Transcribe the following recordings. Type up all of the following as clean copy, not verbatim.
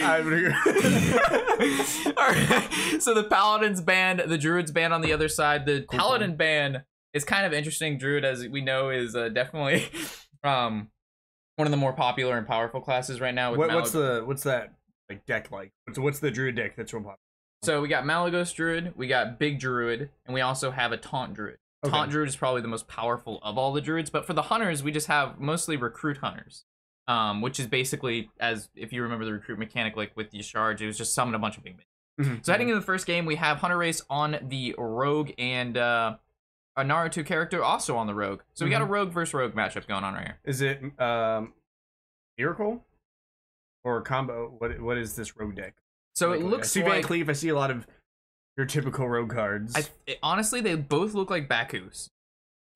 I would agree. All right. So the Paladins ban, the Druids ban on the other side. The Paladin ban is kind of interesting. Druid, as we know, is definitely one of the more popular and powerful classes right now. With what's that like deck like? What's the Druid deck that's real popular? So we got Malygos Druid, we got Big Druid, and we also have a Taunt Druid. Okay. Taunt Druid is probably the most powerful of all the Druids, but for the Hunters, we just have mostly Recruit Hunters, which is basically, as if you remember the Recruit mechanic, like with the charge, it was just summon a bunch of big minions. So heading into the first game, we have Hunterace on the Rogue and a Naruto character also on the Rogue. So we got a Rogue versus Rogue matchup going on right here. Is it Miracle or combo? What is this Rogue deck? So it looks like Van Cleef. I see a lot of your typical Rogue cards. Honestly, they both look like Baku's.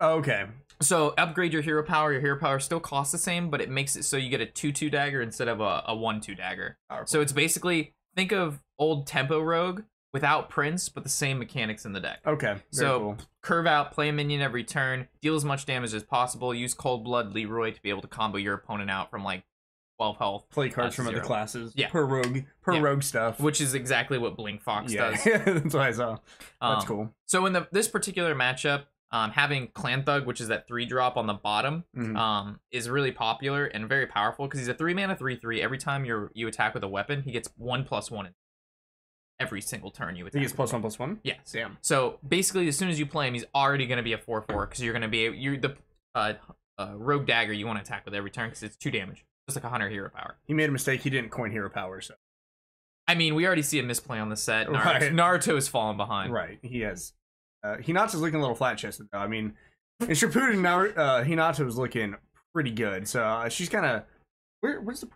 Oh, okay. So upgrade your hero power. Your hero power still costs the same, but it makes it so you get a 2/2 dagger instead of a 1/2 dagger. Powerful. So it's basically, think of old Tempo Rogue without Prince, but the same mechanics in the deck. Okay. So cool. Curve out, play a minion every turn, deal as much damage as possible. Use Cold Blood Leroy to be able to combo your opponent out from like 12 health. Play cards from other classes. Yeah. Per rogue stuff. Which is exactly what Blink Fox does. That's what I saw. That's cool. So in this particular matchup, having Clan Thug, which is that 3-drop on the bottom, is really popular and very powerful because he's a 3-mana 3/3. Every time you attack with a weapon, he gets 1/1 every single turn you attack. He gets +1/+1? Yes. Damn. So basically, as soon as you play him, he's already going to be a 4/4 because you're the Rogue Dagger you want to attack with every turn because it's 2 damage. Just like a Hunter hero power. He made a mistake. He didn't coin hero power, so. I mean, we already see a misplay on the set. Right. Naruto has fallen behind. Right, he has. Hinata's looking a little flat-chested, though. I mean, in Shippuden, Hinata's looking pretty good. So she's kind of... Where's the...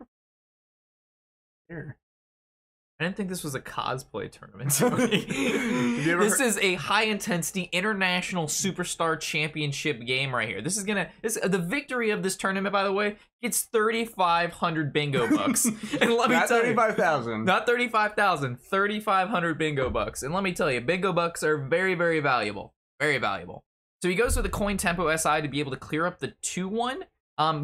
Here. I didn't think this was a cosplay tournament. This is a high-intensity international superstar championship game right here. The victory of this tournament, by the way, gets 3,500 bingo bucks. And let me not tell 35,000. Not 35,000. 3,500 bingo bucks. And let me tell you, bingo bucks are very, very valuable. Very valuable. So he goes with the Coin Tempo SI to be able to clear up the 2/1.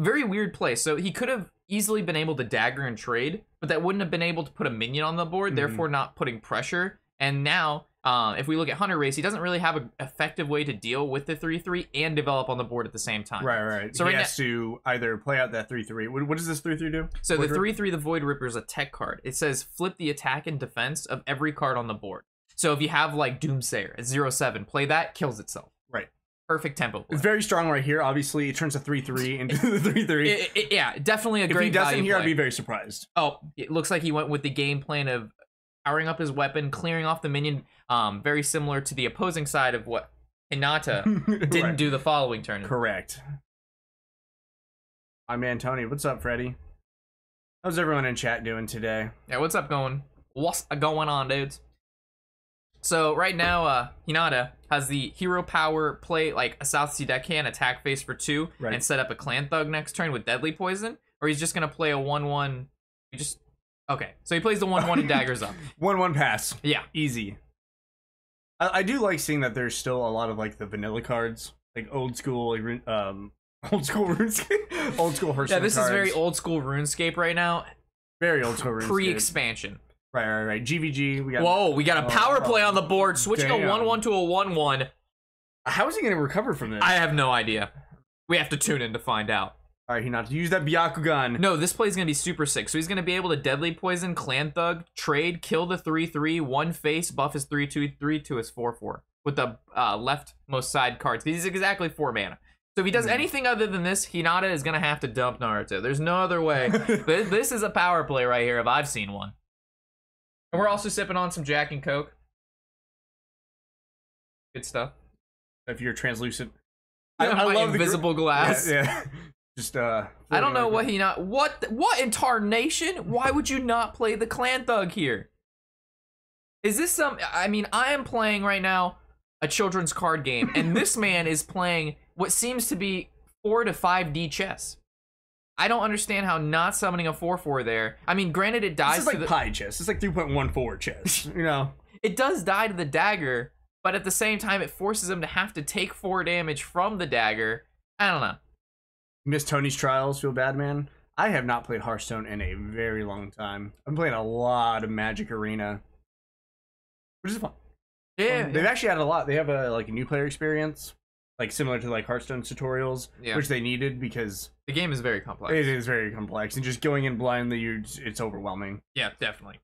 Very weird play. So he could have easily been able to dagger and trade, but that wouldn't have been able to put a minion on the board, therefore not putting pressure. And now, if we look at Hunterace, he doesn't really have an effective way to deal with the 3/3 and develop on the board at the same time. Right. So he has to either play out that 3/3. What does this 3/3 do? So the 3/3, the Void Ripper, is a tech card. It says flip the attack and defense of every card on the board. So if you have like Doomsayer at 0/7, play that, kills itself. Right. Perfect tempo play. It's very strong right here. Obviously, it turns a 3/3 into the 3/3. Yeah, definitely a great value. If he doesn't here, play. I'd be very surprised. Oh, it looks like he went with the game plan of powering up his weapon, clearing off the minion, very similar to the opposing side of what Hinata didn't do the following turn. Correct. My man Tony, what's up, Freddy? How's everyone in chat doing today? Yeah, what's going on, dudes? So right now, Hinata has the hero power play like a South Sea Deckhand, attack face for 2, and set up a Clan Thug next turn with Deadly Poison, or he's just gonna play a 1/1. Okay, so he plays the 1/1 and daggers up. 1/1 pass. Yeah, easy. I do like seeing that there's still a lot of like the vanilla cards, like old school, old school RuneScape, old school Hearthstone. Yeah, this cards. is very old school RuneScape right now. Very old school RuneScape. Pre-expansion. Right. GVG. We got a power play on the board, switching a 1/1 to a 1/1. How is he going to recover from this? I have no idea. We have to tune in to find out. All right, he not to use that Byakugan. No, this play is going to be super sick. So he's going to be able to Deadly Poison, Clan Thug, trade, kill the 3/3, one face, buff his 3/2/3 to his 4/4 with the leftmost side cards. He's exactly 4 mana. So if he does anything other than this, Hinata is going to have to dump Naruto. There's no other way. This is a power play right here if I've seen one. And we're also sipping on some Jack and Coke. Good stuff. If you're translucent. I love the invisible glass. Yeah. Just I don't know what what in tarnation? Why would you not play the Clan Thug here? Is this I mean, I am playing right now a children's card game, and this man is playing what seems to be 4 to 5D chess. I don't understand how not summoning a 4/4 there. I mean, granted, it dies. This is like pie chess. It's like 3.14 chess. You know, it does die to the dagger, but at the same time, it forces him to have to take 4 damage from the dagger. I don't know. Miss Tony's trials. Feel bad, man. I have not played Hearthstone in a very long time. I'm playing a lot of Magic Arena, which is fun. Yeah, They've actually added a lot. They have a new player experience, like similar to like Hearthstone's tutorials, which they needed because the game is very complex. It is very complex, and just going in blindly, it's overwhelming. Yeah, definitely.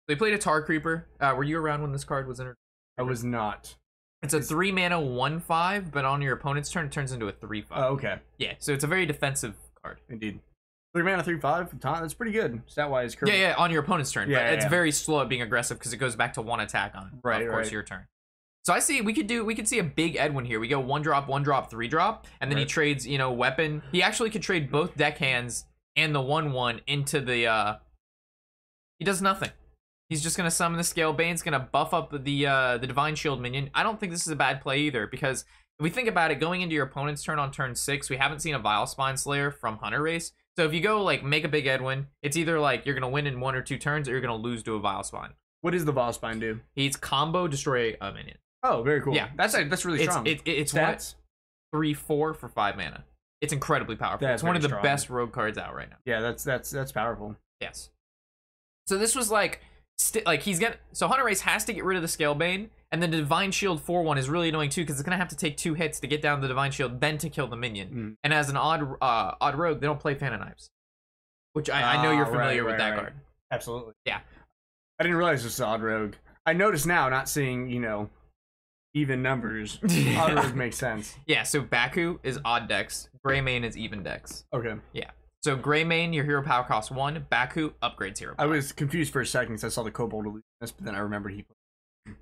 They played a Tar Creeper. Were you around when this card was introduced? I was not. It's a 3-mana 1/5, but on your opponent's turn, it turns into a 3/5. Oh, okay. Yeah, so it's a very defensive card. Indeed. 3-mana 3/5. That's pretty good stat wise. Yeah, on your opponent's turn. Yeah, but it's very slow at being aggressive because it goes back to 1 attack on. Of course, your turn. So I see we could see a big Edwin here. We go 1-drop, 1-drop, 3-drop, and then he trades weapon. He actually could trade both deck hands and the 1/1 into the. He does nothing. He's just gonna summon the Scale Bane's gonna buff up the Divine Shield minion. I don't think this is a bad play either because if we think about it, going into your opponent's turn on turn 6, we haven't seen a Vile Spine Slayer from Hunterace. So if you go like make a big Edwin, it's either like you're gonna win in 1 or 2 turns, or you're gonna lose to a Vile Spine. What does the Vile Spine do? He's combo destroy a minion. Oh, very cool. Yeah, that's really strong. It's stats 3/4 for 5 mana. It's incredibly powerful. It's one of the best rogue cards out right now. Yeah, that's powerful. Yes. So this was like Hunterace has to get rid of the Scalebane, and then the Divine Shield 4/1 is really annoying too because it's gonna have to take 2 hits to get down the Divine Shield, then to kill the minion. And as an odd rogue, they don't play Fan of Knives, which I know you're familiar with that card. Absolutely. Yeah. I didn't realize this was odd rogue. I noticed now, not seeing even numbers. Odd rogue makes sense. Yeah. So Baku is odd dex. Greymane is even dex. Okay. Yeah. So Greymane, your hero power costs 1. Baku upgrades hero power. I was confused for a second because I saw the Kobold illusionist, but then I remembered he played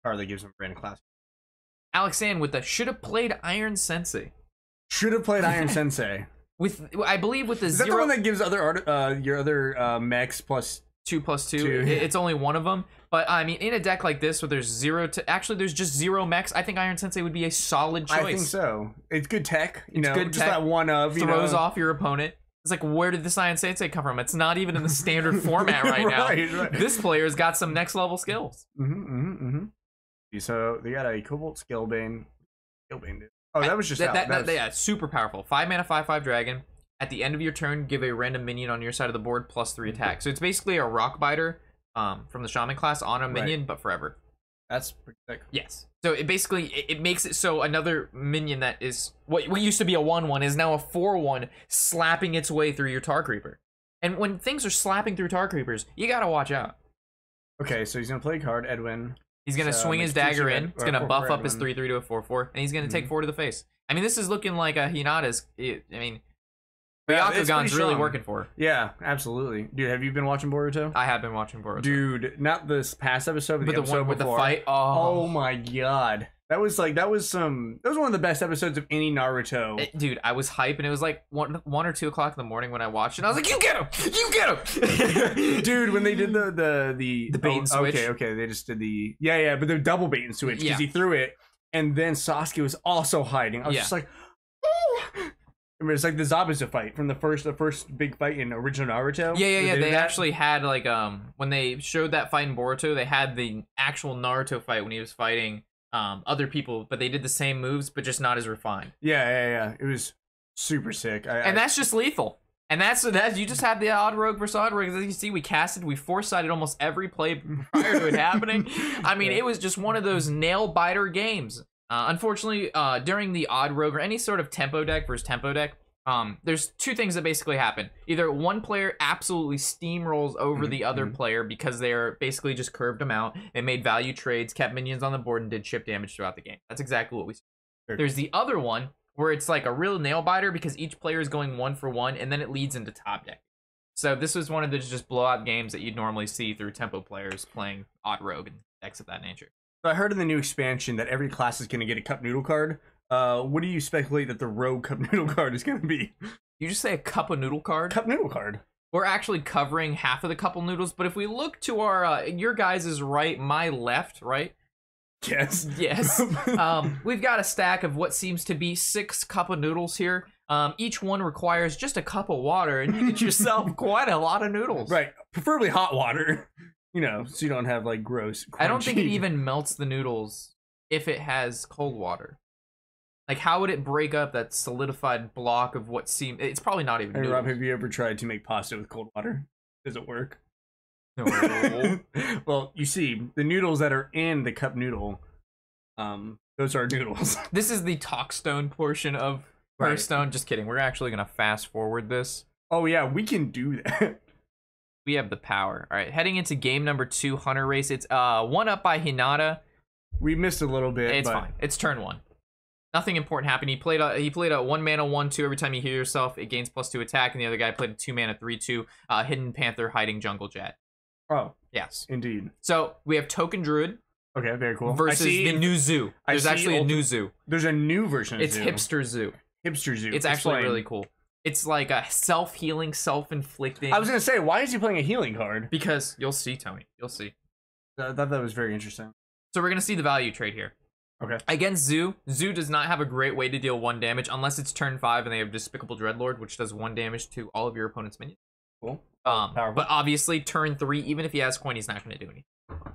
card that gives him random class. Alexand with the should have played Iron Sensei. Should have played Iron Sensei. I believe with the is 0. That the one that gives your other mechs plus 2/2. It's only one of them. But I mean, in a deck like this where there's 0 to actually there's just 0 mechs, I think Iron Sensei would be a solid choice. I think so. It's good tech. It's good just tech, that one of throws off your opponent. It's like, where did this Iron Sensei come from? It's not even in the standard format right now. Right. This player's got some next level skills. So they got a Cobalt Scalebane. Oh, that was just yeah, super powerful. 5-mana 5/5 dragon. At the end of your turn, give a random minion on your side of the board +3 attack. So it's basically a rock biter from the shaman class on a minion, but forever. That's pretty sick. Yes. So it basically it makes it so another minion that is what used to be a 1/1 is now a 4/1 slapping its way through your Tar Creeper. And when things are slapping through Tar Creepers, you gotta watch out. Okay, so he's gonna play a card, Edwin. He's gonna swing his dagger in. It's gonna buff up his 3/3 to a 4/4, and he's gonna take 4 to the face. I mean, this is looking like a Hinata's. I mean, Byakugan's really working for her. Yeah, absolutely. Dude, have you been watching Boruto? I have been watching Boruto. Dude, not this past episode, but the episode one with before. The fight. Oh my god. That was one of the best episodes of any Naruto. Dude, I was hype, and it was like 1 or 2 o'clock in the morning when I watched it. And I was like, "You get him! You get him!" Dude, when they did the bait and switch. Okay, they just did the but the double bait and switch because he threw it, and then Sasuke was also hiding. I was just like, oh. I mean, it's like the Zabuza fight from the first big fight in original Naruto. Yeah. They actually had like when they showed that fight in Boruto, they had the actual Naruto fight when he was fighting other people, but they did the same moves, but just not as refined. Yeah. It was super sick. And that's just lethal. And that's you just have the odd rogue versus odd rogue. As you see, we foresighted almost every play prior to it happening. I mean, it was just one of those nail biter games. Unfortunately, during the odd rogue or any sort of tempo deck versus tempo deck, there's 2 things that basically happen. Either one player absolutely steamrolls over the other player because they're basically just curved them out. They made value trades, kept minions on the board, and did chip damage throughout the game. That's exactly what we saw. Sure. There's the other one where it's like a real nail biter because each player is going 1 for 1, and then it leads into top deck. So this was one of those just blowout games that you'd normally see through tempo players playing odd rogue and decks of that nature. So I heard in the new expansion that every class is going to get a cup noodle card. What do you speculate that the rogue cup noodle card is going to be? You just say a cup of noodle card? Cup noodle card. We're actually covering half of the couple noodles, but if we look to our your guys' right, my left, right? Yes. We've got a stack of what seems to be 6 cup of noodles here. Each one requires just a cup of water, and you get yourself quite a lot of noodles. Right. Preferably hot water. So you don't have like gross. Crunchy. I don't think it even melts the noodles if it has cold water. Like, how would it break up that solidified block of what seemed... It's probably not even Hey, noodles. Rob, have you ever tried to make pasta with cold water? Does it work? No. Well, you see, the noodles that are in the cup noodle, those are noodles. This is the Talkstone portion of Hearthstone. Right. Just kidding. We're actually going to fast forward this. Oh, yeah, we can do that. We have the power. All right, heading into game number 2, Hunterace. It's 1 up by Hinaya. We missed a little bit. It's fine. It's turn 1. Nothing important happened. He played a 1 mana 1/2. Every time you heal yourself, it gains +2 attack. And the other guy played a 2 mana 3/2. Hidden Panther hiding Jungle Jet. Oh, yes, indeed. So we have Token Druid. Okay, very cool. Versus the new zoo. There's actually a new zoo. There's a new version of It's zoo. Hipster Zoo. Hipster Zoo. It's actually really cool. It's like a self-healing, self-inflicting. I was gonna say, why is he playing a healing card? Because you'll see, Tony. You'll see. I thought that was very interesting. So we're gonna see the value trade here. Okay. Against Zoo, Zoo does not have a great way to deal 1 damage unless it's turn 5 and they have Despicable Dreadlord, which does 1 damage to all of your opponent's minions. Cool. But obviously, turn 3, even if he has coin, he's not going to do anything.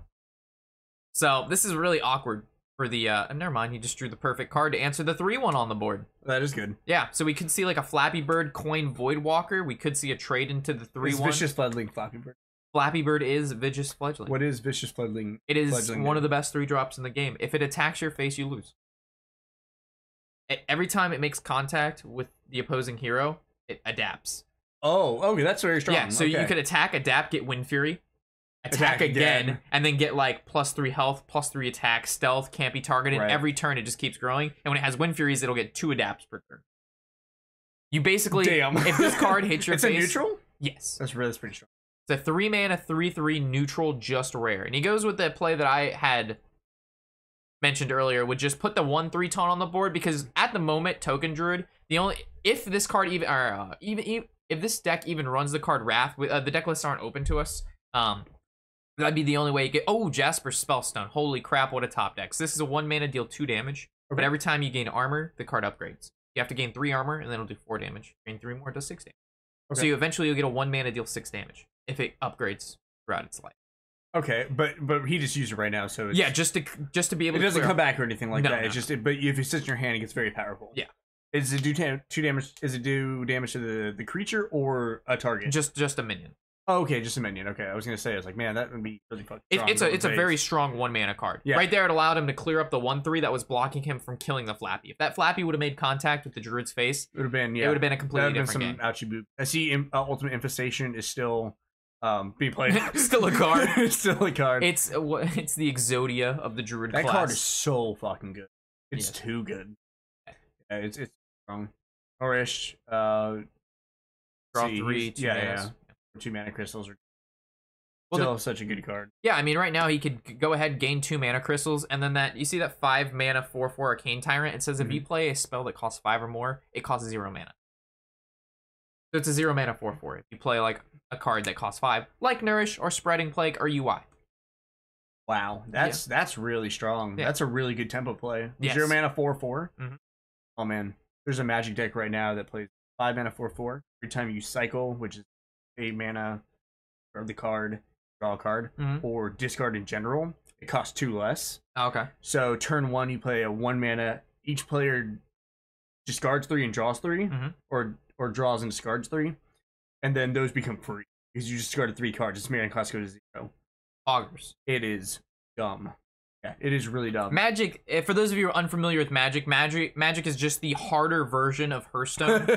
So this is really awkward for the. Never mind, he just drew the perfect card to answer the 3/1 on the board. That is good. Yeah, so we could see like a Flappy Bird, coin, Voidwalker. We could see a trade into the 3/1. Vicious Fledgling Flappy Bird. Flappy Bird is Vicious Fledgling. What is Vicious Fledgling? It is one of the best 3-drops in the game. If it attacks your face, you lose. Every time it makes contact with the opposing hero, it adapts. Oh, okay, that's very strong. Yeah, so you could attack, adapt, get Wind Fury, attack again, and then get like +3 health, +3 attack, stealth, can't be targeted. Right. Every turn it just keeps growing, and when it has Wind Furies, it'll get 2 adapts per turn. You basically, if this card hits your face, it's a neutral. Yes, that's pretty strong. It's a 3 mana 3/3 neutral, just rare, and he goes with the play that I had mentioned earlier, would just put the 1/3 taunt on the board, because at the moment, Token Druid, if this card if this deck even runs the card Wrath, the deck lists aren't open to us. That'd be the only way you get. Oh, Jasper Spellstone! Holy crap! What a top deck! So this is a 1 mana, deal 2 damage. Okay. But every time you gain armor, the card upgrades. You have to gain 3 armor, and then it'll do 4 damage. Gain 3 more, it does 6 damage. Okay. So you'll get a 1 mana, deal 6 damage if it upgrades throughout its life. Okay, but he just used it right now, so it's, yeah, just to be able. It to doesn't come back or anything like that. No. It's just, but if it sits in your hand, it gets very powerful. Yeah. Is it do 2 damage? Is it do damage to the creature or a target? Just a minion. Oh, okay, just a minion. Okay, I was gonna say, I was like, man, that would be really fucking strong. It's a very strong 1 mana card. Yeah. Right there, it allowed him to clear up the 1/3 that was blocking him from killing the Flappy. If that Flappy would have made contact with the Druid's face, it would have been a completely different game. Ouchie boop. I see. Ultimate Infestation is still being played. Still a card. It's still a card. It's the Exodia of the Druid class. That card is so fucking good. It's too good. Yeah, it's strong. Orish, draw 3, 2 yeah. 2 mana crystals are still such a good card. Yeah, I mean, right now he could go ahead, gain 2 mana crystals, and then you see that 5 mana 4/4 Arcane Tyrant. It says if you play a spell that costs 5 or more, it costs 0 mana. So it's a 0 mana 4/4. If you play like a card that costs 5, like Nourish or Spreading Plague or UI. Wow, that's really strong. Yeah. That's a really good tempo play. Yes. 0 mana 4/4. Oh man, there's a Magic deck right now that plays 5 mana 4/4. Every time you cycle, which is 8 mana, or the card, draw a card, or discard in general, it costs 2 less. Okay. So turn 1, you play a 1 mana. Each player discards 3 and draws 3, or draws and discards 3, and then those become free because you just discarded 3 cards. Its mana cost goes to 0. Augers. It is dumb. Yeah, it is really dumb. Magic, for those of you who are unfamiliar with Magic is just the harder version of Hearthstone.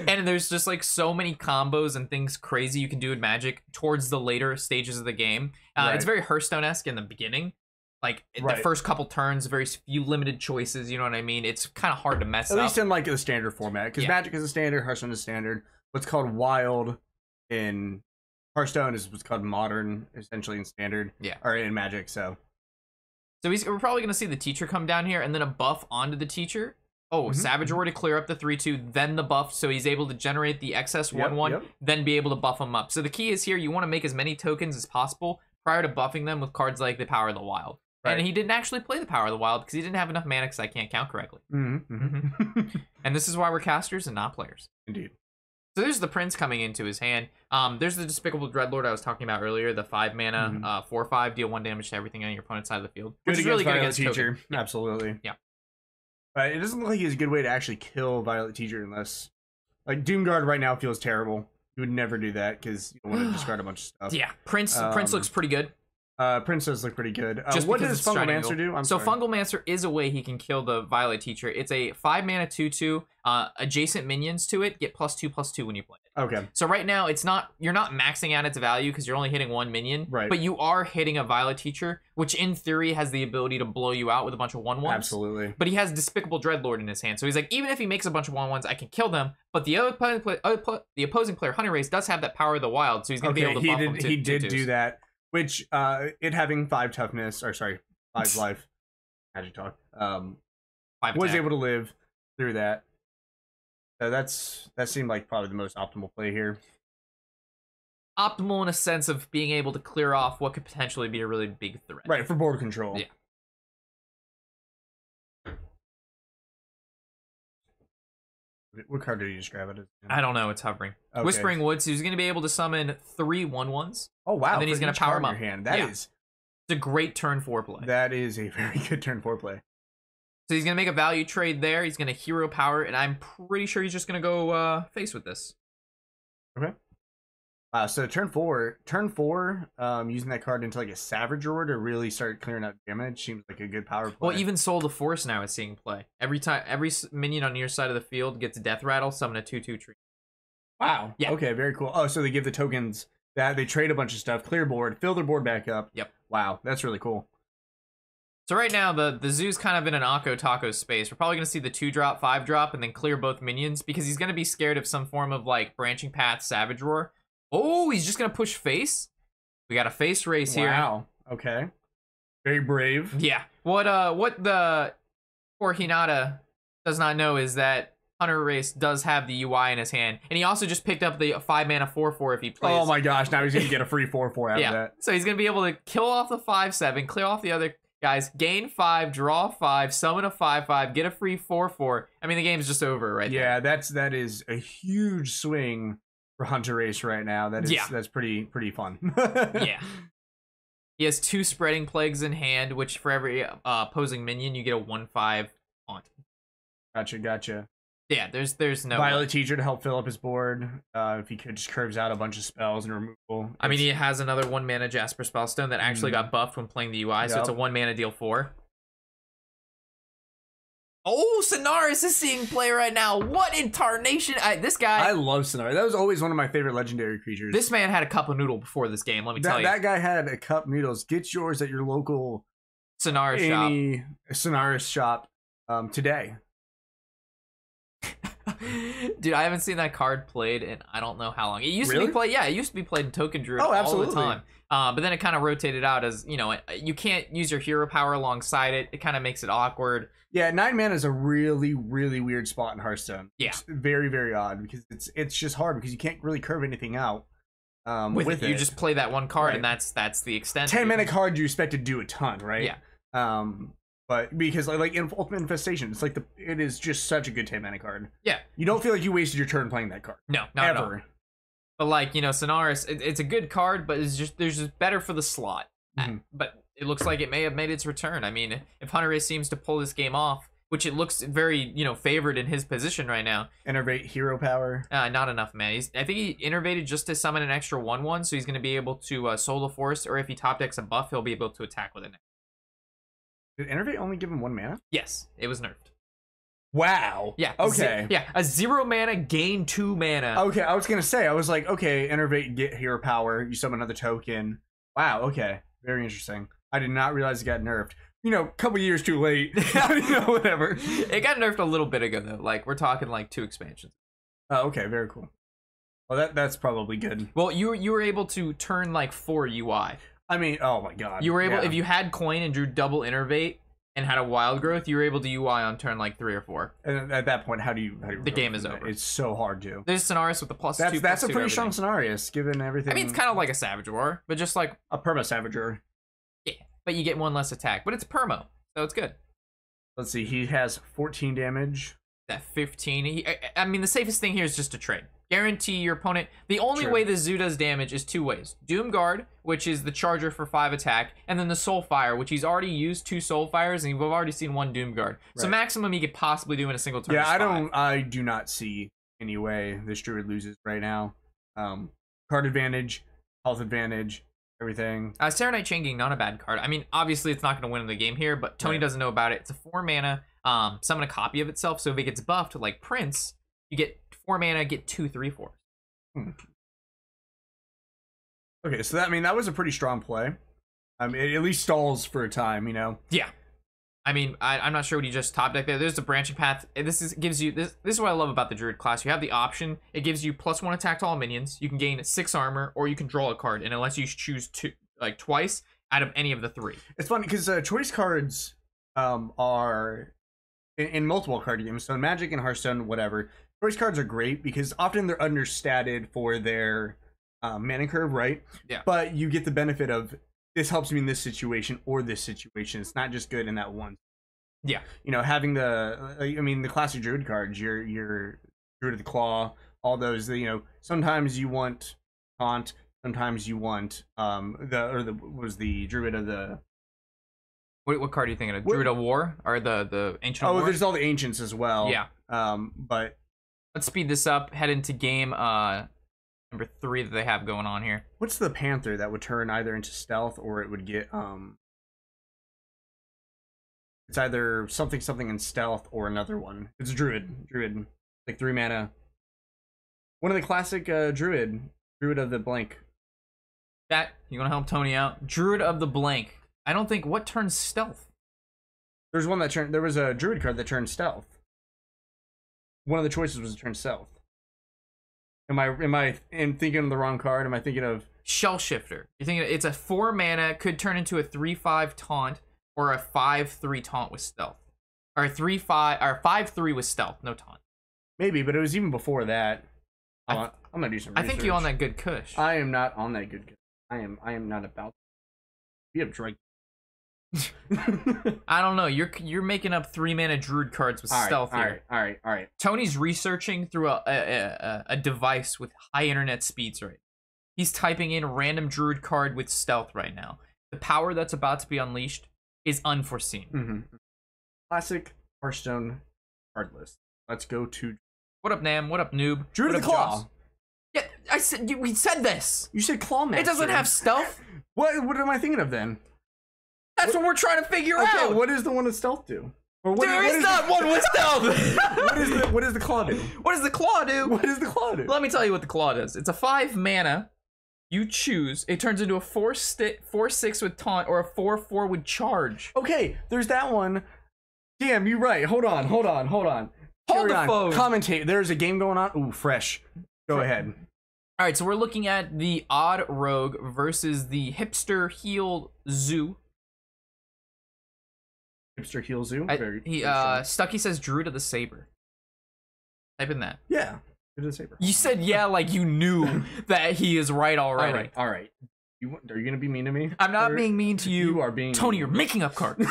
And there's just like so many combos and things crazy you can do with Magic towards the later stages of the game. It's very Hearthstone-esque in the beginning. Like, the first couple turns, very few limited choices, you know what I mean? It's kind of hard to mess up. At least in like the standard format, because Magic is a standard, Hearthstone is standard. What's called Wild in Hearthstone is what's called Modern, essentially, in Standard. Yeah. Or in Magic, so we're probably going to see the Teacher come down here, and then a buff onto the Teacher. Oh, Savage Roar to clear up the 3/2, then the buff, so he's able to generate the excess 1/1, then be able to buff them up. So the key is here, you want to make as many tokens as possible prior to buffing them with cards like the Power of the Wild. Right. And he didn't actually play the Power of the Wild because he didn't have enough mana because I can't count correctly. And this is why we're casters and not players. Indeed. So there's the Prince coming into his hand. There's the Despicable Dreadlord I was talking about earlier, the 5 mana, 4/5, deal 1 damage to everything on your opponent's side of the field. Which is really good against Teacher. Absolutely. Yeah. But it doesn't look like he's a good way to actually kill Violet Teacher unless... Like, Doomguard right now feels terrible. You would never do that because you don't want to discard a bunch of stuff. Yeah, Prince looks pretty good. Prince does look pretty good. Just what does Fungal Mancer do? So Fungal Mancer is a way he can kill the Violet Teacher. It's a 5-mana 2/2. Adjacent minions to it get +2/+2 when you play it. Okay. So right now you're not maxing out its value because you're only hitting one minion. Right. But you are hitting a Violet Teacher, which in theory has the ability to blow you out with a bunch of 1/1s. Absolutely. But he has Despicable Dreadlord in his hand, so he's like, even if he makes a bunch of 1/1s, I can kill them. But the opposing player, Hunterace, does have that Power of the Wild, so he's gonna be able to buff them. He did do that. Which, it having 5 toughness, or sorry, 5 life, magic talk, was able to live through that. So that seemed like probably the most optimal play here. Optimal in a sense of being able to clear off what could potentially be a really big threat. Right, for board control. Yeah. What card did you just grab it as? I don't know, it's hovering. Okay. Whispering Woods, he's going to be able to summon 3 1/1s. Oh, wow. And then he's going to power them up. It's a great turn 4 play. That is a very good turn 4 play. So he's going to make a value trade there. He's going to hero power, and I'm pretty sure he's just going to go face with this. Okay. So turn four, using that card into like a Savage Roar to really start clearing out damage seems like a good power play. Well, even Soul of Force now is seeing play. Every minion on your side of the field gets a Death Rattle, summon a 2/2 tree. Wow. Yeah. Okay, very cool. Oh, so they give the tokens that they trade a bunch of stuff, clear board, fill their board back up. Yep. Wow, that's really cool. So right now, the zoo's kind of in an Akko Taco space. We're probably going to see the 2-drop, 5-drop, and then clear both minions because he's going to be scared of some form of like Branching Path, Savage Roar. Oh, he's just going to push face? We got a face race here. Wow. Okay. Very brave. Yeah. What the poor Hinata does not know is that Hunterace does have the UI in his hand. And he also just picked up the 5-mana 4/4 if he plays. Oh my gosh, now he's going to get a free 4/4 out of that. So he's going to be able to kill off the 5/7, clear off the other guys, gain 5, draw 5, summon a 5/5, get a free 4/4. I mean, the game's just over right there. Yeah, that is a huge swing for Hunterace right now. That's pretty fun. Yeah. He has 2 Spreading Plagues in hand, which for every opposing minion, you get a 1/5 taunt. Gotcha. Yeah, there's no Violet Teacher to help fill up his board. If he could just curves out a bunch of spells and removal. I mean, he has another 1-mana Jasper Spellstone that actually got buffed when playing the UI, so it's a 1-mana deal 4. Oh, Hunterace is seeing play right now. What in tarnation? This guy... I love Hunterace. That was always one of my favorite legendary creatures. This man had a cup of noodle before this game, let me tell you. That guy had a cup noodles. Get yours at your local... Hunterace shop today. Dude, I haven't seen that card played in I don't know how long. It used to be played. Yeah, it used to be played in Token Druid all the time. But then it kind of rotated out as, you know, you can't use your hero power alongside it. It kind of makes it awkward. Yeah, 9 mana is a really weird spot in Hearthstone. Yeah, it's very odd because it's just hard because you can't really curve anything out. With it, you just play that one card, and that's the extent. 10 mana card you expect to do a ton, right? Yeah. But because like in Ultimate Infestation, it's like it is just such a good 10 mana card. Yeah. You don't feel like you wasted your turn playing that card. No, not ever. But like, you know, Hunterace, it's a good card, but there's just better for the slot. Mm-hmm. But it looks like it may have made its return. I mean, if Hunterace seems to pull this game off, which it looks very, you know, favored in his position right now. Innervate hero power. Not enough, man. I think he innervated just to summon an extra 1/1, so he's going to be able to Soul of Force, or if he top decks a buff, he'll be able to attack with it. Did Innervate only give him 1 mana? Yes, it was nerfed. Wow. Yeah. Okay. A 0 mana, gain 2 mana. Okay, I was going to say, I was like, okay, Innervate, get hero power, you summon another token. Wow, okay. Very interesting. I did not realize it got nerfed. You know, a couple years too late. You know, whatever. It got nerfed a little bit ago, though. Like, we're talking like 2 expansions. Oh, okay, very cool. Well, that's probably good. Well, you were able to turn like 4 UI. I mean, oh my god. You were able, if you had coin and drew double Innervate and had a Wild Growth, you were able to UI on turn like 3 or 4. And at that point, how do you the game is over. It's so hard to. There's Hunterace with the +2. That's a pretty strong Hunterace, given everything. I mean, it's kind of like a Savage Roar, but just like a perma Savage Roar. Yeah, but you get 1 less attack, but it's permo, so it's good. Let's see, he has 14 damage. That 15. I mean, the safest thing here is just to trade. Guarantee your opponent. The only way the Zoo does damage is 2 ways. Doomguard, which is the charger for 5 attack, and then the Soulfire, which he's already used 2 Soulfires, and we've already seen 1 Doomguard. Right. So maximum he could possibly do in a single turn. Yeah, I do not see any way this Druid loses right now. Card advantage, health advantage, everything. Serenite Chain, not a bad card. I mean, obviously it's not going to win the game here, but Tony doesn't know about it. It's a 4 mana, summon a copy of itself, so if it gets buffed like Prince, you get 4 mana, get 2 3/4. Okay, so that was a pretty strong play. It at least stalls for a time, you know. Yeah. I mean, I'm not sure what he just top decked there. There's a branching path. Gives you this is what I love about the Druid class. You have the option. It gives you +1 attack to all minions. You can gain 6 armor, or you can draw a card, and it lets you choose twice out of any of the 3. It's funny because choice cards are in multiple card games. So in Magic and Hearthstone, whatever, choice cards are great because often they're understated for their mana curve, right? Yeah. But you get the benefit of this helps me in this situation or this situation. It's not just good in that one. Yeah. You know, having the classic Druid cards, your Druid of the Claw, all those, you know, sometimes you want taunt, sometimes you want the Druid of the... What card are you thinking of? Druid of War? Or the Ancient War? Oh, there's all the Ancients as well. Yeah. But... Let's speed this up, head into game number 3 that they have going on here. What's the Panther that would turn either into stealth or it would get it's either something in stealth or another one. It's Druid, like 3 mana. One of the classic Druid of the blank. That you want to help Tony out? Druid of the blank. I don't think what turns stealth. There was a Druid card that turned stealth. One of the choices was to turn stealth. Am I thinking of the wrong card? Am I thinking of Shell Shifter? You're thinking it's a 4 mana, could turn into a 3/5 taunt or a 5/3 taunt with stealth, or a 3/5 or 5/3 with stealth, no taunt. Maybe, but it was even before that. I'm gonna do some research. I think you're on that good kush. I am not on that good kush. I am not about. We have Drake. I don't know. You're making up 3 mana Druid cards with stealth here. All right. Tony's researching through a device with high internet speeds right now. He's typing in random Druid card with stealth right now. The power that's about to be unleashed is unforeseen. Mm-hmm. Classic Hearthstone card list. Let's go to... What up, Nam? What up, noob? Druid of the Claw. Joss? Yeah, we said this. You said Clawmaster. It doesn't have stealth. What am I thinking of then? That's what we're trying to figure out. What does the one with stealth do? Or there is not one with stealth. What does the claw do? What does the claw do? What does the claw do? Let me tell you what the claw does. It's a 5 mana. You choose. It turns into a 4/6 with taunt or a 4/4 with charge. Okay, there's that one. Damn, you're right. Hold on. Hold the phone. Commentate. There's a game going on. Ooh, fresh. Go ahead. All right, so we're looking at the Odd Rogue versus the Hipster Heal Zoo. Hipster Heal Zoo. Stucky says Druid of the Saber. Type in that. Yeah. Druid of the Saber. You said yeah like you knew that he is right already. All right. Are you gonna be mean to me? I'm not being mean to you. You are being Tony, you're making up cards.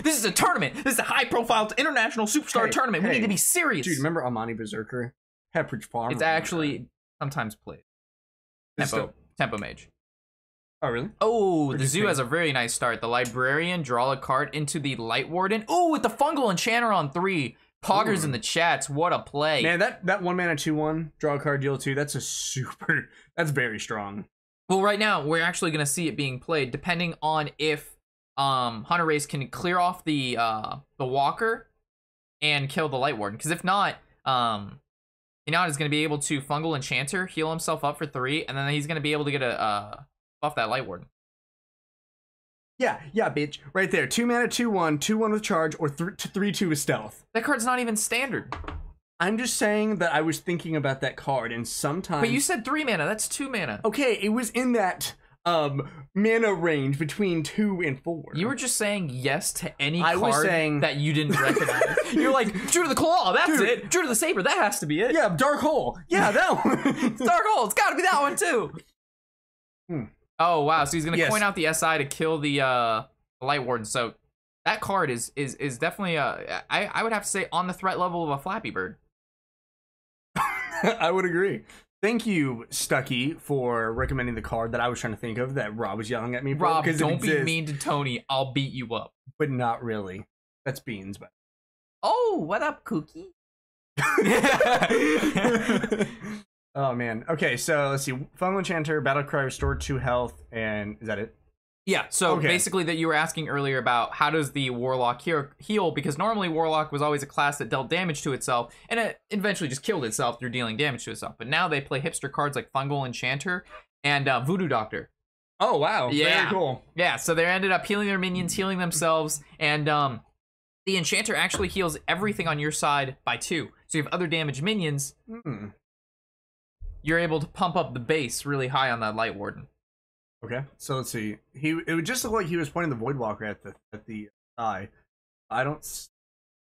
This is a tournament. This is a high-profile international superstar tournament. We need to be serious. Dude, remember Amani Berserker? Pepperidge Farm. It's actually sometimes played. Tempo Mage. Oh, really? Oh, the Zoo has a very nice start. The Librarian, draw a card into the Light Warden. Oh, with the Fungal Enchanter on 3. Poggers in the chats. What a play. Man, that 1 mana 2/1, draw a card, deal 2, that's very strong. Well, right now, we're actually going to see it being played, depending on if Hunterace can clear off the Walker and kill the Light Warden. Because if not, Hinaya is going to be able to Fungal Enchanter, heal himself up for 3, and then he's going to be able to get a buff that Light Warden. Yeah, bitch. Right there. 2 mana 2/1, 2/1 with charge, or 3/2 with stealth. That card's not even standard. I'm just saying that I was thinking about that card, and sometimes... But you said 3 mana. That's 2 mana. Okay, it was in that mana range between 2 and 4. You were just saying yes to any card that you didn't recognize. You're like, Druid of the Claw, that's it. Druid of the Saber, that has to be it. Yeah, Dark Hole. Yeah, that one. It's Dark Hole. It's got to be that one, too. Oh, wow. So he's going to point out the SI to kill the Light Warden. So that card is definitely, I would have to say, on the threat level of a Flappy Bird. I would agree. Thank you, Stucky, for recommending the card that I was trying to think of that Rob was yelling at me for. Rob, don't be mean to Tony. I'll beat you up. But not really. That's Beans. But oh, what up, Cookie? Oh, man. Okay, so let's see. Fungal Enchanter, Battlecry, restored 2 health, and is that it? Yeah, so basically that you were asking earlier about how does the Warlock heal, because normally Warlock was always a class that dealt damage to itself, and it eventually just killed itself through dealing damage to itself. But now they play hipster cards like Fungal Enchanter and Voodoo Doctor. Oh, wow. Yeah. Very cool. Yeah, so they ended up healing their minions, healing themselves, and the Enchanter actually heals everything on your side by 2. So you have other damaged minions. You're able to pump up the base really high on that Light Warden. Okay, so let's see. It would just look like he was pointing the Voidwalker at the eye. I don't.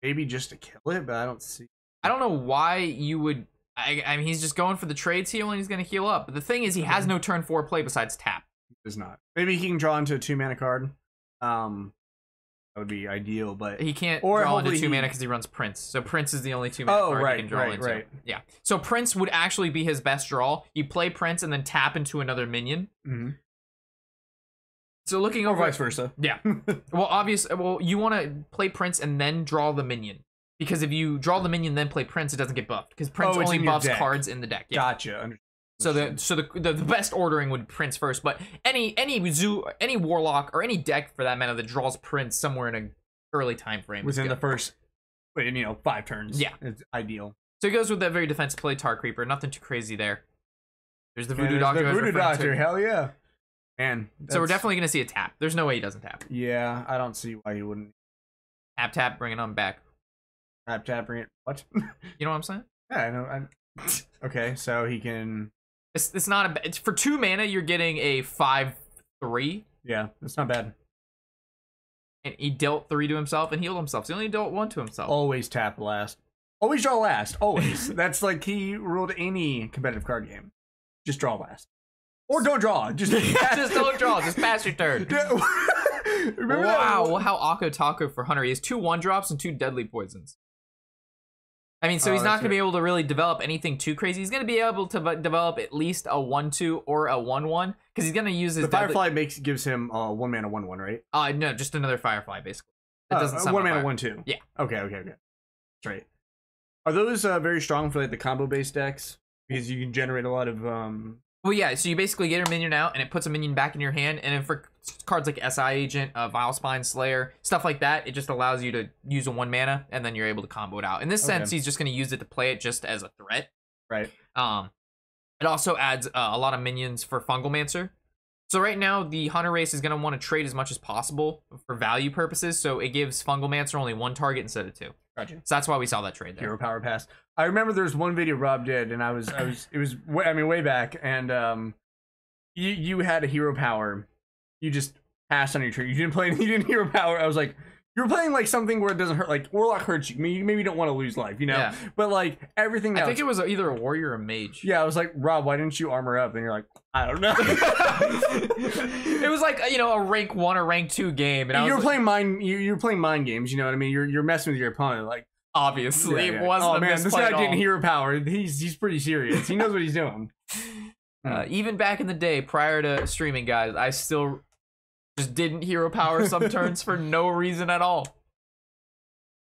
Maybe just to kill it, but I don't see. I don't know why you would. I mean, he's just going for the trades heal and he's going to heal up. But the thing is, he has no turn 4 play besides tap. He does not. Maybe he can draw into a 2-mana card. That would be ideal, but he can't draw into 2 mana because he runs Prince. So Prince is the only 2-mana card he can draw into. Right. Yeah. So Prince would actually be his best draw. You play Prince and then tap into another minion. So looking over, vice versa. Yeah. Well, you want to play Prince and then draw the minion, because if you draw the minion then play Prince, it doesn't get buffed because Prince only buffs cards in the deck. Yeah. Gotcha. So the best ordering would be Prince first, but any Warlock or any deck for that matter that draws Prince somewhere in an early time frame within the first 5 turns. Yeah, it's ideal. So it goes with that very defensive play, Tar Creeper. Nothing too crazy there. There's the Voodoo Doctor. The Voodoo Doctor. Hell yeah. Man, so we're definitely gonna see a tap. There's no way he doesn't tap. Yeah, I don't see why he wouldn't. Tap, bring it on back. Tap, bring it. What? You know what I'm saying? Yeah, I know. Okay, so he can. It's not it's for 2 mana. You're getting a 5/3. Yeah, it's not bad. And he dealt 3 to himself and healed himself. So he only dealt 1 to himself. Always tap last. Always draw last. Always. That's like key rule to any competitive card game. Just draw last. Or don't draw. Just don't draw. Just pass your turn. Wow, how Akko Taco for Hunter. He has 2 1-drops and 2 deadly poisons. I mean, so he's not going to be able to really develop anything too crazy. He's going to be able to develop at least a 1/2 or a 1/1 because he's going to use his. The Firefly gives him 1 mana 1/1, right? No, just another Firefly basically. It doesn't 1 mana 1/2. Yeah. Okay. That's right. Are those very strong for like the combo based decks? Because you can generate a lot of. Well, yeah. So you basically get a minion out, and it puts a minion back in your hand. And then for cards like SI Agent, Vile Spine Slayer, stuff like that, it just allows you to use a 1 mana, and then you're able to combo it out. In this sense, he's just going to use it to play it just as a threat. Right. It also adds a lot of minions for Fungalmancer. So right now, the Hunterace is going to want to trade as much as possible for value purposes. So it gives Fungalmancer only 1 target instead of 2. Gotcha. So that's why we saw that trade there. Hero Power Pass. I remember there was one video Rob did, and it was way back, and you had a Hero Power. You just passed on your turn. You didn't Hero Power. I was like, you were playing like something where it doesn't hurt. Like Warlock hurts you. Maybe you don't want to lose life, you know. Yeah. But like everything else. I think it was either a warrior or a mage. Yeah, I was like, Rob, why didn't you armor up? And you're like, I don't know. It was like a rank 1 or rank 2 game, and you were playing mind. You're playing mind games. You know what I mean? You're messing with your opponent. Like obviously, it wasn't. Oh man, this guy didn't Hero Power. He's pretty serious. He knows what he's doing. Even back in the day, prior to streaming, guys, I still just didn't Hero Power some turns for no reason at all.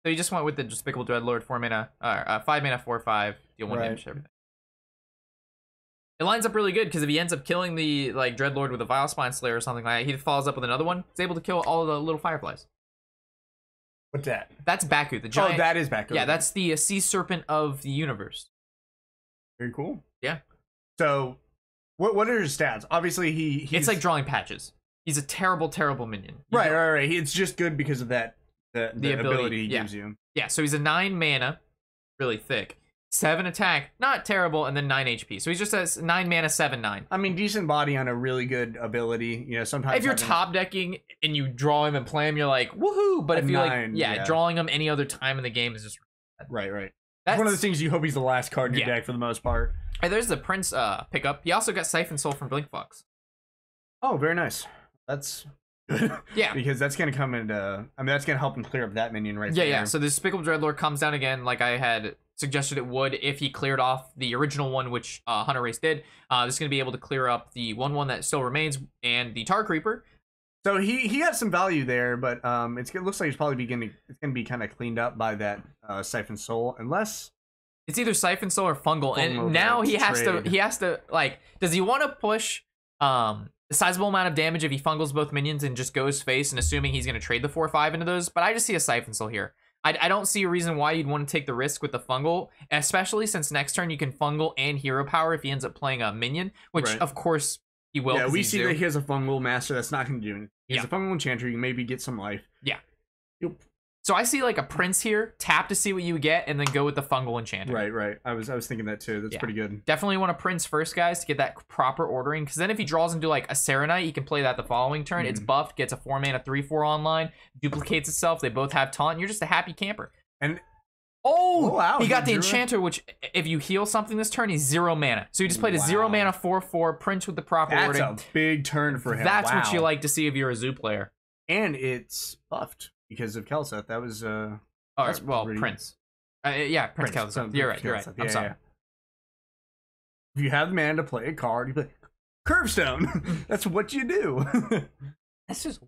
So you just went with the Despicable Dreadlord 4 mana, 5 mana 4/5, deal 1 damage to everything. It lines up really good because if he ends up killing the Dreadlord with a Vile Spine Slayer or something like that, he follows up with another one. He's able to kill all the little fireflies. What's that? That's Baku, the giant. Oh, that is Baku. Yeah, that's the sea serpent of the universe. Very cool. Yeah. So, what are his stats? Obviously, he's... It's like drawing patches. He's a terrible, terrible minion. Right. It's just good because of that. The ability he gives you. Yeah, so he's a 9 mana, really thick. 7 attack, not terrible, and then 9 HP. So he's just a 9 mana, 7/9. I mean, decent body on a really good ability. You know, sometimes if you're top decking and you draw him and play him, you're like, woohoo! But if you're drawing him any other time in the game is just right. That's one of the things you hope he's the last card in your deck for the most part. Hey, there's the Prince pickup. He also got Siphon Soul from Blink Fox. Oh, very nice. That's yeah, because that's gonna come into. I mean, that's gonna help him clear up that minion right there. Yeah. So the Despicable Dreadlord comes down again, like I had suggested it would if he cleared off the original one, which Hunterace did. This is going to be able to clear up the 1/1 that still remains and the Tar Creeper. So he has some value there, but it looks like it's probably going to be kind of cleaned up by that Siphon Soul, unless it's either Siphon Soul or Fungal. And now he has to like, does he want to push a sizable amount of damage if he fungals both minions and just goes face, and assuming he's going to trade the 4/5 into those? But I just see a Siphon Soul here. I don't see a reason why you'd want to take the risk with the fungal, especially since next turn you can fungal and hero power if he ends up playing a minion, which of course he will. Yeah, we see that he has a fungal master that's not going to do anything. He has a fungal enchanter. You can maybe get some life. Yeah. Yep. So I see like a Prince here, tap to see what you get, and then go with the fungal enchanter. Right. I was thinking that too. That's pretty good. Definitely want a Prince first, guys, to get that proper ordering. Because then if he draws into like a Serenite, he can play that the following turn. It's buffed, gets a 4-mana 3/4 online, duplicates itself. They both have taunt. And you're just a happy camper. And wow, he got the enchanter, which if you heal something this turn, he's 0 mana. So he just played a 0 mana 4/4 Prince with the proper ordering. That's a big turn for him. That's what you like to see if you're a Zoo player. And it's buffed because of Kelseth. That was Prince. Prince Kelseth. You're right. I'm sorry. If you have the mana to play a card, you play Curvestone. That's what you do. That's just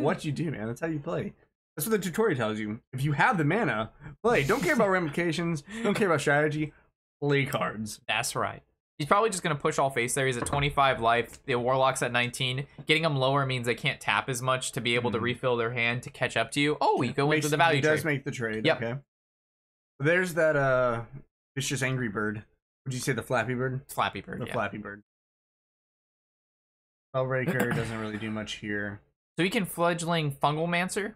what you do, man. That's how you play. That's what the tutorial tells you. If you have the mana, play. Don't care about ramifications. Don't care about strategy. Play cards. That's right. He's probably just going to push all face there. He's at 25 life. The Warlock's at 19. Getting them lower means they can't tap as much to be able to refill their hand to catch up to you. Oh, you go into the value trade. He does make the trade. Yep. Okay. There's that vicious angry bird. Would you say the Flappy Bird? Flappy Bird, Flappy Bird. Spellbreaker doesn't really do much here. So he can Fledgling Fungal Mancer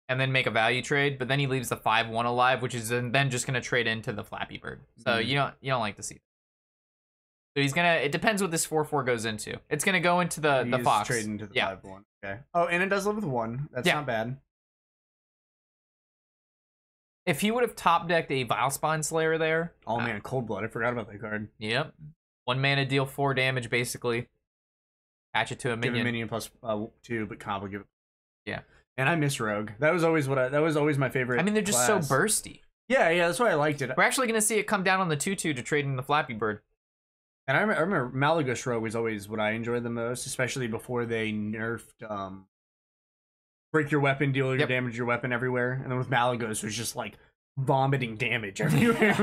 and then make a value trade, but then he leaves the 5/1 alive, which is then just going to trade into the Flappy Bird. So you don't like to see that. So he's gonna. It depends what this 4/4 goes into. It's gonna go into the Fox. Trade into the 5/1. Okay. Oh, and it does live with 1. That's not bad. If he would have top decked a Vilespine Slayer there. Oh man, Cold Blood. I forgot about that card. Yep. 1 mana, deal 4 damage basically. Attach it to a minion. Give a minion plus 2, but combo give it. Yeah. And I miss Rogue. That was always my favorite. I mean, they're just so bursty. Yeah, that's why I liked it. We're actually gonna see it come down on the 2/2 to trade in the Flappy Bird. And I remember Malagos Rogue was always what I enjoyed the most, especially before they nerfed break your weapon, deal your damage to your weapon everywhere. And then with Malagos, it was just like vomiting damage everywhere.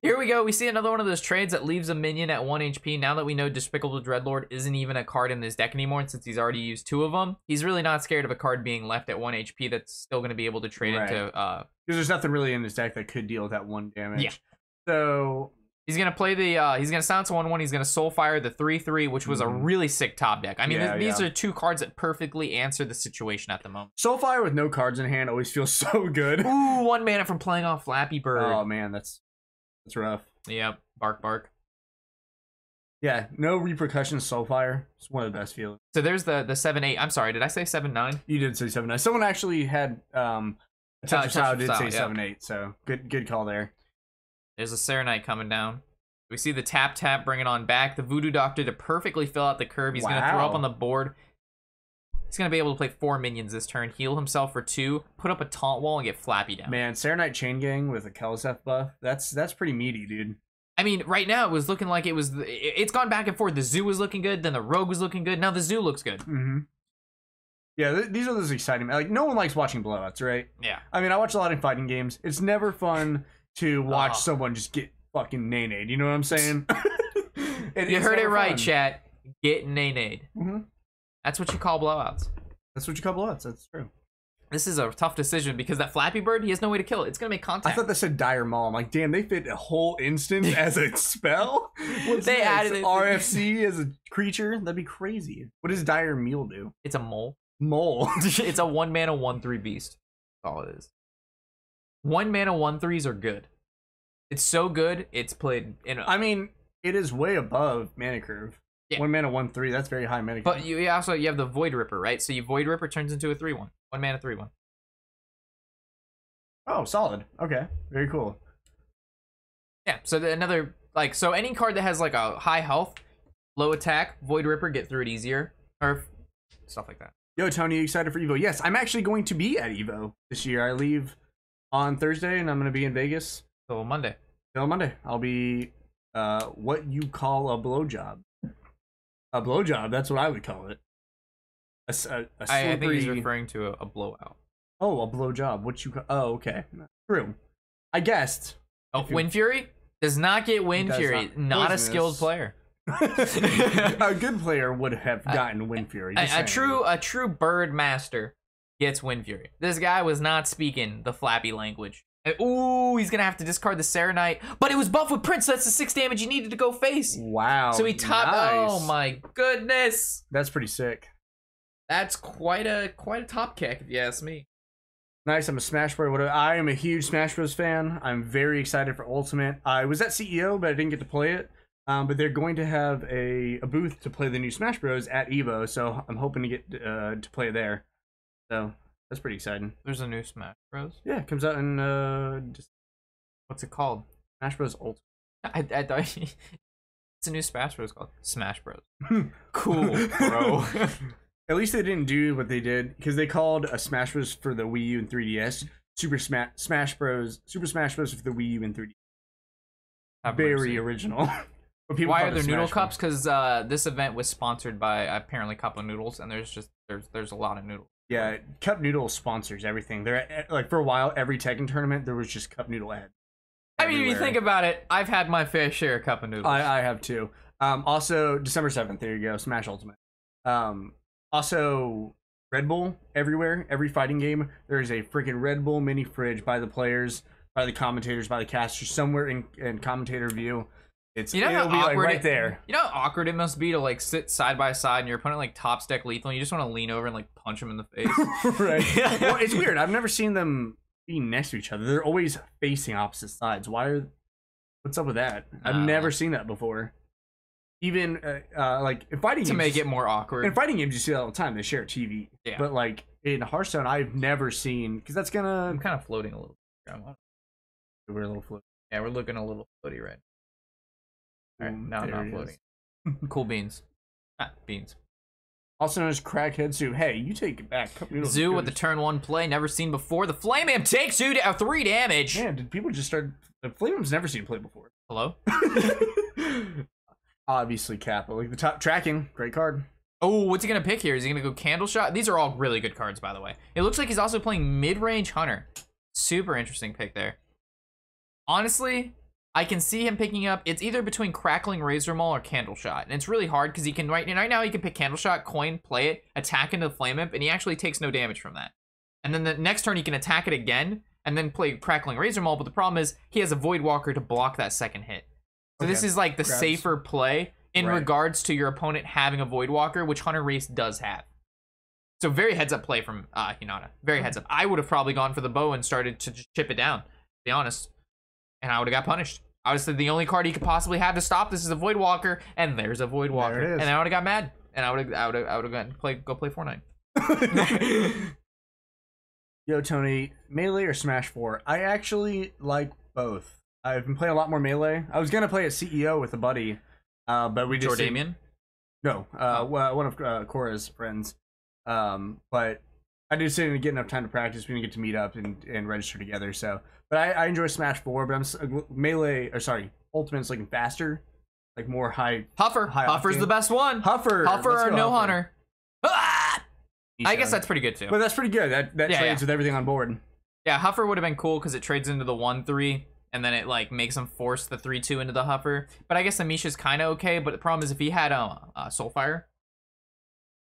Here we go. We see another one of those trades that leaves a minion at 1 HP. Now that we know Despicable Dreadlord isn't even a card in this deck anymore, and since he's already used 2 of them, he's really not scared of a card being left at 1 HP that's still going to be able to trade into... Because there's nothing really in his deck that could deal with that 1 damage. Yeah. So... He's going to play the, he's going to silence 1/1. He's going to Soulfire the 3/3, which was a really sick top deck. I mean, these are 2 cards that perfectly answer the situation at the moment. Soulfire with no cards in hand always feels so good. Ooh, 1 mana from playing off Flappy Bird. Oh, man, that's rough. Yep, bark. Yeah, no repercussions, Soulfire. It's one of the best feelings. So there's the 7/8. I'm sorry, did I say 7/9? You did say 7/9. Someone actually had, Touch of Style did say 7/8, so good call there. There's a Serenite coming down. We see the tap bringing on back. The Voodoo Doctor to perfectly fill out the curve. He's going to throw up on the board. He's going to be able to play 4 minions this turn, heal himself for 2, put up a taunt wall, and get Flappy down. Man, Serenite Chain Gang with a Kelseth buff, that's pretty meaty, dude. I mean, right now it was looking like it's gone back and forth. The Zoo was looking good, then the Rogue was looking good. Now the Zoo looks good. Mm-hmm. Yeah, these are those exciting. Like, no one likes watching blowouts, right? Yeah. I mean, I watch a lot of fighting games. It's never fun to watch someone just get fucking nay-nayed. You know what I'm saying? You heard it right, chat. Get nay-nayed. Mm-hmm. That's what you call blowouts. That's what you call blowouts. That's true. This is a tough decision because that Flappy Bird, he has no way to kill it. It's going to make contact. I thought that said Dire Maul. I'm like, damn, they fit a whole instance as a spell? They added it. RFC as a creature? That'd be crazy. What does Dire Meal do? It's a mole. Mole. It's a 1 mana 1/3 beast. That's all it is. 1 mana 1/3s are good. It's so good, it's played in I mean, it is way above mana curve. Yeah. 1 mana 1/3, that's very high mana curve. But you have the Void Ripper, right? So you Void Ripper turns into a 3/1. 1 mana 3/1. Oh, solid. Okay. Very cool. Yeah, so another so any card that has like a high health, low attack, Void Ripper, get through it easier. Or stuff like that. Yo, Tony, you excited for EVO? Yes, I'm actually going to be at EVO this year. I leave on Thursday, and I'm going to be in Vegas So Monday. Till Monday. I'll be what you call a blowjob. A blowjob, that's what I would call it. A slippery... I think he's referring to a blowout. Oh, a blowjob. What you call... Oh, okay. True. I guessed. Oh, Wind Fury? Does not get Wind Fury. Not a skilled player. A good player would have gotten Wind Fury. A true bird master gets Wind Fury. This guy was not speaking the flappy language. Ooh, he's gonna have to discard the Serenite, but it was buffed with Prince, so that's the 6 damage he needed to go face. Wow. So he topped. Nice. Oh my goodness. That's pretty sick. That's quite a top kick, if you ask me. Nice. I'm a Smash Bros. I am a huge Smash Bros. Fan. I'm very excited for Ultimate. I was at CEO, but I didn't get to play it. But they're going to have a booth to play the new Smash Bros. At EVO, so I'm hoping to get to play there. So that's pretty exciting. There's a new Smash Bros. Yeah, it comes out in what's it called? Smash Bros. Ultimate. I thought it's a new Smash Bros. Called Smash Bros. Cool, bro. At least they didn't do what they did, because they called a Smash Bros. For the Wii U and 3DS Super Smash Bros. For the Wii U and 3DS. Very original. Why are there noodle cups? Because this event was sponsored by apparently Cup of Noodles, and there's a lot of noodles. Yeah, Cup Noodle sponsors everything. They're like, for a while, every Tekken tournament there was just Cup Noodle ads. I mean, if you think about it, I've had my fair share of Cup of Noodles. I have too. Also, December 7th. There you go. Smash Ultimate. Also, Red Bull everywhere. Every fighting game, there is a freaking Red Bull mini fridge by the players, by the commentators, by the casters, somewhere in commentator view. It'll be like right there. You know how awkward it must be to like sit side by side and your opponent like top deck lethal and you just want to lean over and like punch him in the face. Right. Well, it's weird. I've never seen them being next to each other. They're always facing opposite sides. What's up with that? I've never seen that before. Even like in fighting games, to make it more awkward. In fighting games, you see that all the time. They share a TV. Yeah. But like in Hearthstone, I've never seen, because that's gonna. I'm kind of floating a little. We're a little floaty. Yeah, we're looking a little floaty right. All right, now I'm not floating. Cool beans. Beans. Also known as Crackhead Zoo. Hey, you take it back. Zoo with the turn 1 play, never seen before. The Flame Imp takes 3 damage. Man, did people just start? The Flame Imp's never seen play before. Hello? Obviously, Kappa. Like the top tracking, great card. Oh, what's he gonna pick here? Is he gonna go Candle Shot? These are all really good cards, by the way. It looks like he's also playing mid-range Hunter. Super interesting pick there. Honestly, I can see him picking up, it's either between Crackling Razor Maul or Candle Shot. And it's really hard because he can, right now he can pick Candle Shot, coin, play it, attack into the Flame Imp, and he actually takes no damage from that. And then the next turn he can attack it again, and then play Crackling Razor Maul, but the problem is he has a Void Walker to block that second hit. So this is like the safer play in regards to your opponent having a Void Walker, which Hunterace does have. So very heads up play from Hinaya. Very heads up. I would have probably gone for the bow and started to just chip it down, to be honest. And I would have got punished. I would have said the only card he could possibly have to stop this is a Void Walker, and there's a Void Walker. And I would have got mad. And I would have gone go play Fortnite. Yo, Tony, Melee or Smash 4? I actually like both. I've been playing a lot more Melee. I was gonna play at CEO with a buddy, but we just Jordamian? No, one of Cora's friends. But I just didn't get enough time to practice. We didn't get to meet up and register together. So, but I enjoy Smash 4. But Ultimate's looking faster, like more high. Huffer's the best one. Huffer or no Hunter. Ah! I guess that's pretty good too. But that's pretty good. That trades with everything on board. Yeah, Huffer would have been cool because it trades into the 1/3. And then it like makes him force the 3/2 into the Huffer. But I guess Amisha's kind of okay. But the problem is if he had Soulfire,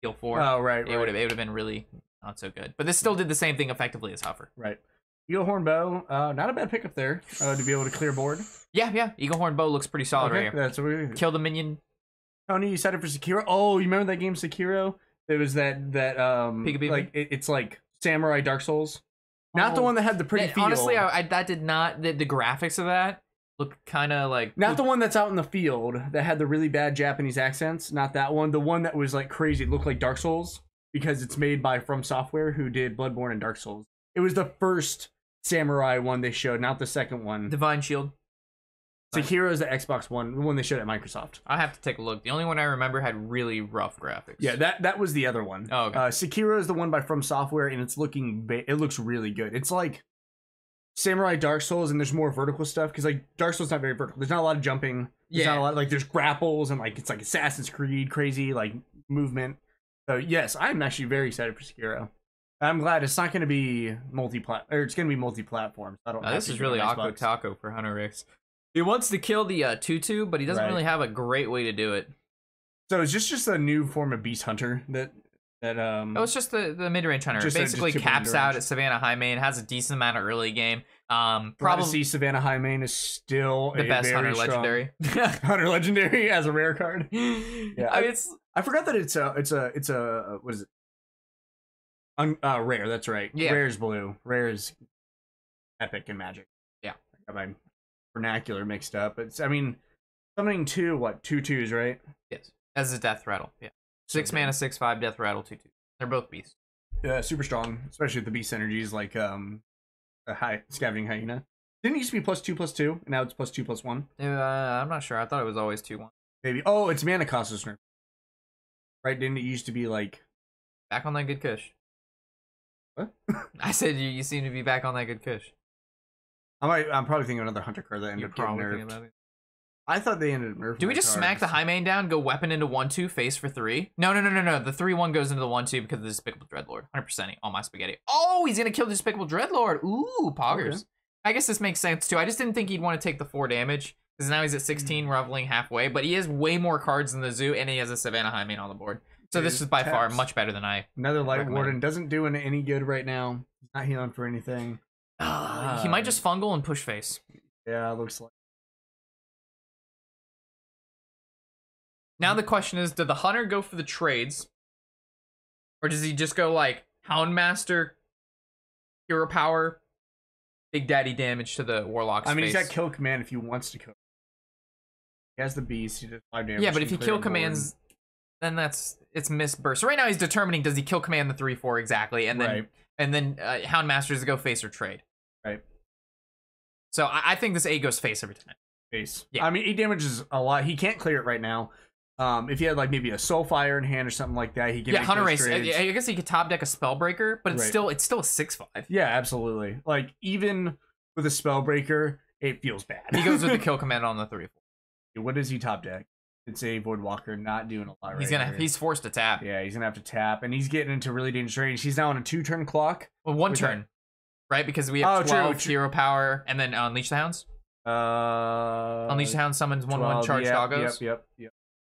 heal 4. Oh right, it would have been really not so good. But this still did the same thing effectively as Huffer. Right. Eagle Horn Bow, not a bad pickup there to be able to clear board. Yeah. Eagle Horn Bow looks pretty solid right here. That's what we kill the minion. Tony, you set it for Sekiro. Oh, you remember that game Sekiro? There was that like it's like Samurai Dark Souls. Not the one that had the pretty field. Honestly, that did not. The graphics of that look kind of like. Not the one that's out in the field that had the really bad Japanese accents. Not that one. The one that was like crazy. It looked like Dark Souls because it's made by From Software, who did Bloodborne and Dark Souls. It was the first Samurai one they showed, not the second one. Divine Shield. Sekiro's the Xbox One, the one they showed at Microsoft. I have to take a look. The only one I remember had really rough graphics. Yeah, that was the other one. Oh, okay. Sekiro is the one by From Software, and it's looks really good. It's like Samurai Dark Souls, and there's more vertical stuff because like Dark Souls not very vertical. There's not a lot of jumping. There's not a lot, like there's grapples and like it's like Assassin's Creed crazy like movement. So yes, I'm actually very excited for Sekiro. I'm glad it's not going to be it's going to be multi-platform. I don't. This is really Aqua Taco for Hunterace. He wants to kill the Tutu, but he doesn't really have a great way to do it. So is this just a new form of Beast Hunter that Oh, it's just the mid-range hunter. It basically caps out at Savannah High Main, has a decent amount of early game. Probably Savannah High Main is still the best hunter legendary. Hunter legendary as a rare card. Yeah, I forgot that it's a what is it? Rare. That's right. Yeah. Rare is blue. Rare is epic and magic. Yeah, I got my vernacular mixed up. It's summoning two 2/2s, right? Yes, as a death rattle. Yeah. 6 mana, 6/5, death rattle, 2/2. They're both beasts. Yeah, super strong, especially with the beast energies like a high scavenging hyena. Didn't it used to be +2/+2, and now it's +2/+1. I'm not sure. I thought it was always 2/1. Maybe. Oh, it's mana cost is nerfed. Right? Didn't it used to be like back on that good kush? What? I said you seem to be back on that good kush. I'm probably thinking of another hunter card that ended up getting nerfed. I thought they ended up nerfing. Do we just smack the high main down, go weapon into 1/2, face for 3? No. The 3/1 goes into the 1/2 because of the Despicable Dreadlord. 100% all my spaghetti. Oh, he's gonna kill the Despicable Dreadlord. Ooh, poggers. Okay. I guess this makes sense too. I just didn't think he'd want to take the 4 damage because now he's at 16, reveling halfway. But he has way more cards than the zoo, and he has a Savannah High main on the board. So this is by far much better than I. Another Light Warden doesn't do any good right now. He's not healing for anything. He might just fungal and push face. Yeah, looks like. Now the question is, did the hunter go for the trades? Or does he just go like Houndmaster, Hero Power, Big Daddy damage to the Warlock's face? He's got kill command if he wants to kill. He has the beast, he does 5 damage. Yeah, but if he kill commands, then it's miss burst. So right now he's determining, does he kill command the 3/4 exactly, and then Houndmaster does it go face or trade. Right. So I think this 8 goes face every time. Face. Yeah. 8 damage is a lot. He can't clear it right now. If he had like maybe a Soulfire in hand or something like that, he can. Yeah, Hunterace. I guess he could top deck a Spellbreaker, but it's still a 6/5. Yeah, absolutely. Like even with a Spellbreaker, it feels bad. He goes with the kill command on the 3/4. What does he top deck? It's a Voidwalker, not doing a lot. He's forced to tap. Yeah, he's gonna have to tap, and he's getting into really dangerous range. He's now on a 2-turn clock. Well, 1 turn, right? Because we have 12 hero power, and then Unleash the Hounds. Unleash the Hounds summons 1/1 charge doggos. Yep.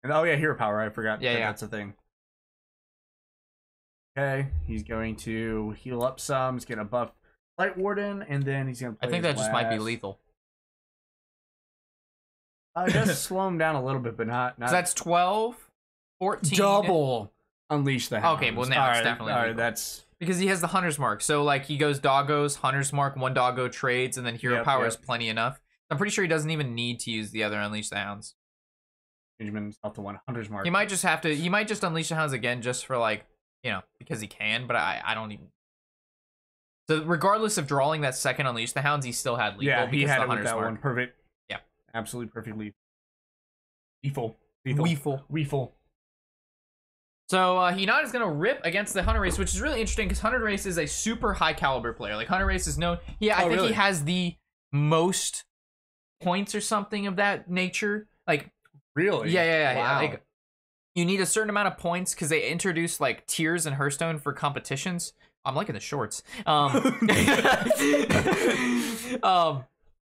And hero power. I forgot. Yeah, that's a thing. Okay, he's going to heal up some. He's gonna buff Light Warden, and then he's gonna. I think that just might be lethal. It does slow him down a little bit, but not. So that's 12, 14. Double Unleash the Hounds. Okay, well now it's definitely. All right, that's because he has the Hunter's Mark. So like he goes doggos, Hunter's Mark, 1 doggo trades, and then hero power is plenty enough. I'm pretty sure he doesn't even need to use the other Unleash the Hounds. Himself to 100's Mark. He might just have to. He might just Unleash the Hounds again, just for like because he can. But I don't even. So regardless of drawing that second Unleash the Hounds, he still had lethal. Yeah, he had it with that Mark. One. Perfect. Yeah, absolutely perfectly. Lethal. So Hinata's gonna rip against the Hunterace, which is really interesting because Hunterace is a super high caliber player. Like Hunterace is known. Yeah, I think he has the most points or something of that nature. Like really? Yeah. Wow. Like you need a certain amount of points because they introduced like tiers in Hearthstone for competitions. I'm liking the shorts.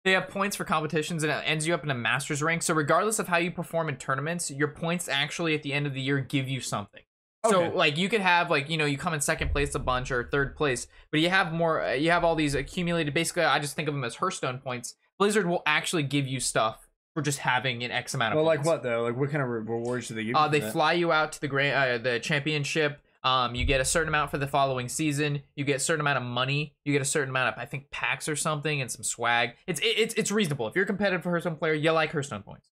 They have points for competitions and it ends you up in a master's rank. So regardless of how you perform in tournaments, your points actually at the end of the year give you something. Okay. So like you could have like, you come in second place a bunch or third place, but you have more, you have all these accumulated. Basically, I just think of them as Hearthstone points. Blizzard will actually give you stuff for just having an X amount of points. Well, like what though? Like what kind of rewards do they give you? They fly you out to the championship. You get a certain amount for the following season. You get a certain amount of money. You get a certain amount of, I think, packs or something, and some swag. It's reasonable. If you're a competitive Hearthstone player, you like Hearthstone points.